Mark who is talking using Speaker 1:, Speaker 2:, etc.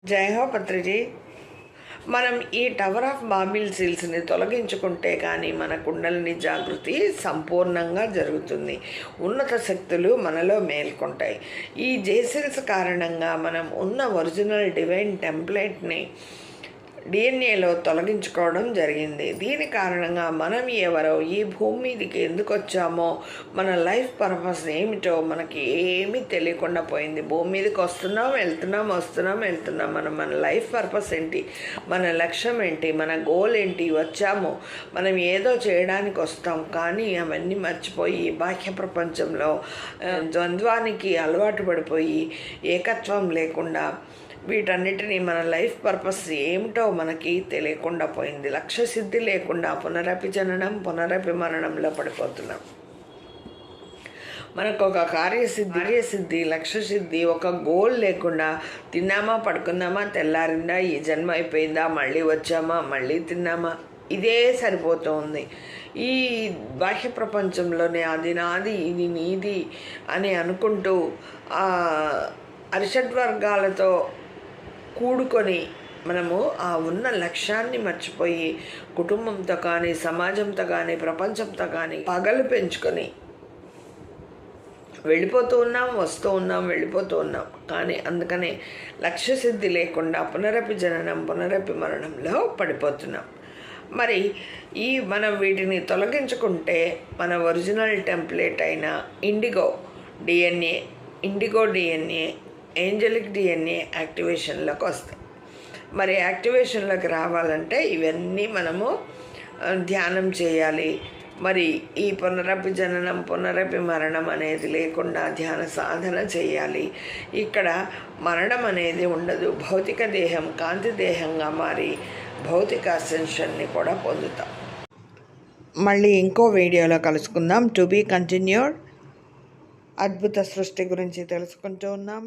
Speaker 1: జై హో పత్రిజీ. మనం ఈ టవర్ ఆఫ్ బాబిల్ సీల్స్ని తొలగించుకుంటే కానీ మన కుండలిని జాగృతి సంపూర్ణంగా జరుగుతుంది. ఉన్నత శక్తులు మనలో మేల్కొంటాయి. ఈ జేసిల్స్ కారణంగా మనం ఉన్న ఒరిజినల్ డివైన్ టెంప్లెట్ని డిఎన్ఏలో తొలగించుకోవడం జరిగింది. దీని కారణంగా మనం ఎవరో, ఈ భూమి మీదకి ఎందుకు వచ్చామో, మన లైఫ్ పర్పస్ ఏమిటో మనకి ఏమీ తెలియకుండా పోయింది. భూమి మీదకి వస్తున్నాం, వెళ్తున్నాం. మన లైఫ్ పర్పస్ ఏంటి, మన లక్ష్యం ఏంటి, మన గోల్ ఏంటి, వచ్చాము మనం ఏదో చేయడానికి వస్తాం. కానీ అవన్నీ మర్చిపోయి బాహ్య ప్రపంచంలో ద్వంద్వానికి అలవాటు పడిపోయి ఏకత్వం లేకుండా వీటన్నిటినీ మన లైఫ్ పర్పస్ ఏమిటో మనకి తెలియకుండా పోయింది. లక్ష్య సిద్ధి లేకుండా పునరపి జననం పునరపి మరణంలో పడిపోతున్నాం. మనకు ఒక కార్యసిద్ధి లక్ష్య సిద్ధి, ఒక గోల్ లేకుండా తిన్నామా, పడుకుందామా, తెల్లారిందా, ఈ జన్మ అయిపోయిందా, మళ్ళీ వచ్చామా, మళ్ళీ తిన్నామా, ఇదే సరిపోతుంది. ఈ బాహ్య ప్రపంచంలోనే అది నాది, ఇది నీది అని అనుకుంటూ అరిషడ్వర్గాలతో కూడుకొని మనము ఆ ఉన్న లక్ష్యాన్ని మర్చిపోయి కుటుంబంతో కానీ, సమాజంతో కానీ, ప్రపంచంతో కానీ పగలు పెంచుకొని వెళ్ళిపోతూ ఉన్నాం. కానీ అందుకనే లక్ష్యసిద్ధి లేకుండా పునరపి జననం పునరపి మరణంలో పడిపోతున్నాం. మరి మనం వీటిని తొలగించుకుంటే మన ఒరిజినల్ టెంప్లెట్ అయిన ఇండిగో డిఎన్ఏ ఏంజలిక్ డిఎన్ఏ యాక్టివేషన్లోకి వస్తాయి. మరి యాక్టివేషన్లోకి రావాలంటే ఇవన్నీ మనము ధ్యానం చేయాలి. మరి ఈ పునరపి జననం పునరపి మరణం అనేది లేకుండా ధ్యాన సాధన చేయాలి. ఇక్కడ మరణం అనేది ఉండదు. భౌతిక దేహం కాంతి దేహంగా మారి భౌతిక అసెన్షన్ని కూడా పొందుతాం. మళ్ళీ ఇంకో వీడియోలో కలుసుకుందాం. To be continued. అద్భుత సృష్టి గురించి తెలుసుకుంటూ ఉన్నాం.